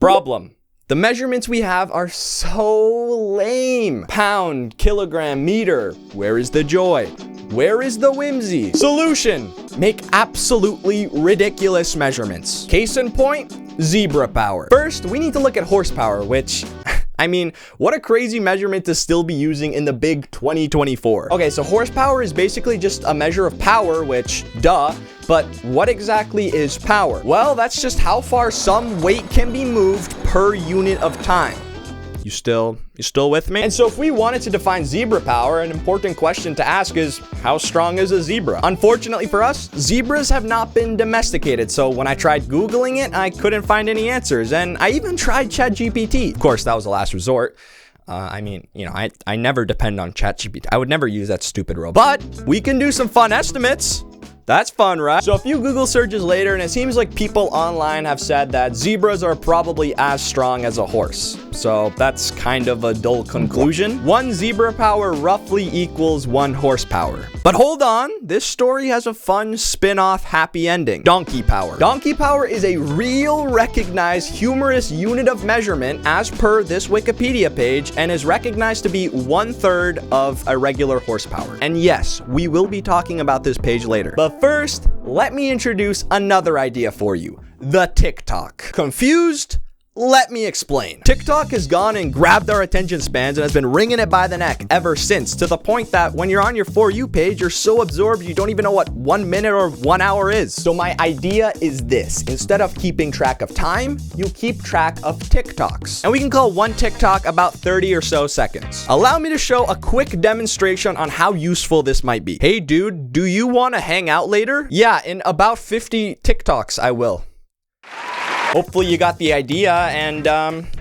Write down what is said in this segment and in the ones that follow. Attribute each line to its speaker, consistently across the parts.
Speaker 1: Problem. The measurements we have are so lame. Pound, kilogram, meter. Where is the joy? Where is the whimsy? Solution. Make absolutely ridiculous measurements. Case in point, zebra power. First, we need to look at horsepower, which... I mean, what a crazy measurement to still be using in the big 2024. Okay, so horsepower is basically just a measure of power, which, duh, but what exactly is power? Well, that's just how far some weight can be moved per unit of time. You still with me? And so if we wanted to define zebra power, an important question to ask is, how strong is a zebra? Unfortunately for us, zebras have not been domesticated. So when I tried Googling it, I couldn't find any answers. And I even tried ChatGPT. Of course, that was the last resort. I mean, you know, I never depend on ChatGPT. I would never use that stupid robot. But we can do some fun estimates. That's fun, right? So a few Google searches later, and it seems like people online have said that zebras are probably as strong as a horse. So that's kind of a dull conclusion. 1 zebra power roughly equals 1 horsepower. But hold on, this story has a fun spin-off happy ending. Donkey power. Donkey power is a real recognized humorous unit of measurement as per this Wikipedia page and is recognized to be 1/3 of a regular horsepower. And yes, we will be talking about this page later. But first, let me introduce another idea for you. The TikTok. Confused? Let me explain. TikTok has gone and grabbed our attention spans and has been wringing it by the neck ever since, to the point that when you're on your For You page, you're so absorbed you don't even know what 1 minute or 1 hour is. So my idea is this. Instead of keeping track of time, you keep track of TikToks. And we can call one TikTok about 30 or so seconds. Allow me to show a quick demonstration on how useful this might be. Hey dude, do you want to hang out later? Yeah, in about 50 TikToks, I will. Hopefully you got the idea, and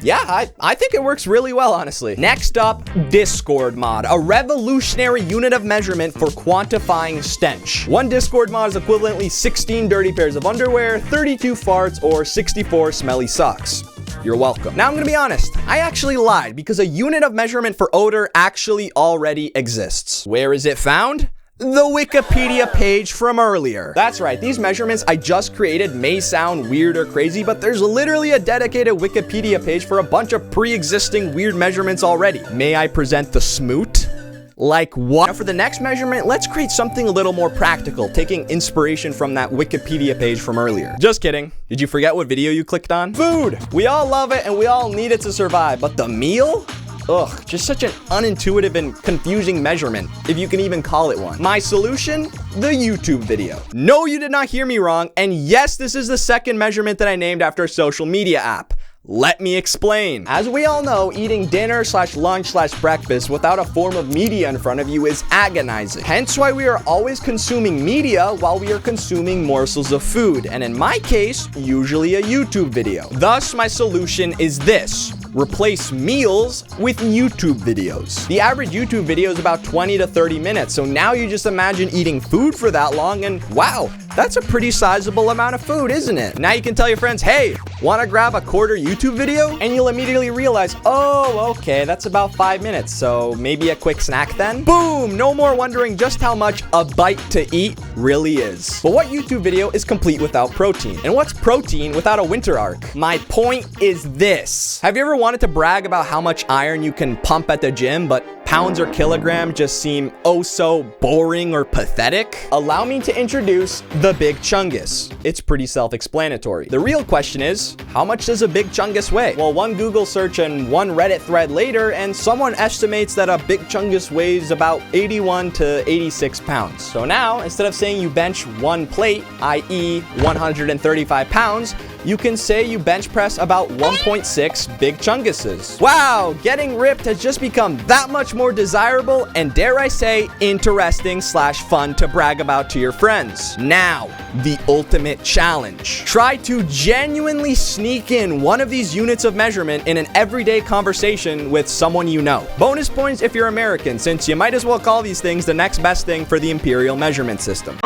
Speaker 1: yeah, I think it works really well, honestly. Next up, Discord mod, a revolutionary unit of measurement for quantifying stench. 1 Discord mod is equivalently 16 dirty pairs of underwear, 32 farts, or 64 smelly socks. You're welcome. Now I'm gonna be honest, I actually lied because a unit of measurement for odor actually already exists. Where is it found? The Wikipedia page from earlier. That's right, these measurements I just created may sound weird or crazy, but there's literally a dedicated Wikipedia page for a bunch of pre-existing weird measurements already. May I present the smoot? Like what? Now for the next measurement, let's create something a little more practical, taking inspiration from that Wikipedia page from earlier. Just kidding. Did you forget what video you clicked on? Food! We all love it and we all need it to survive, but the meal? Ugh, just such an unintuitive and confusing measurement, if you can even call it one. My solution? The YouTube video. No, you did not hear me wrong, and yes, this is the second measurement that I named after a social media app. Let me explain. As we all know, eating dinner / lunch / breakfast without a form of media in front of you is agonizing. Hence why we are always consuming media while we are consuming morsels of food, and in my case, usually a YouTube video. Thus, my solution is this. Replace meals with YouTube videos. The average YouTube video is about 20 to 30 minutes, so now you just imagine eating food for that long and wow, that's a pretty sizable amount of food, isn't it? Now you can tell your friends, hey, wanna grab a quarter YouTube video? And you'll immediately realize, oh, okay, that's about 5 minutes, so maybe a quick snack then? Boom! No more wondering just how much a bite to eat really is. But what YouTube video is complete without protein? And what's protein without a winter arc? My point is this. Have you ever wanted to brag about how much iron you can pump at the gym, but pounds or kilograms just seem oh so boring or pathetic? Allow me to introduce the Big Chungus. It's pretty self-explanatory. The real question is, how much does a Big Chungus weigh? Well, one Google search and one Reddit thread later, and someone estimates that a Big Chungus weighs about 81 to 86 pounds. So now, instead of saying you bench 1 plate, i.e. 135 pounds, you can say you bench press about 1.6 Big Chunguses. Wow, getting ripped has just become that much more desirable and, dare I say, interesting / fun to brag about to your friends. Now, the ultimate challenge. Try to genuinely sneak in one of these units of measurement in an everyday conversation with someone you know. Bonus points if you're American, since you might as well call these things the next best thing for the imperial measurement system.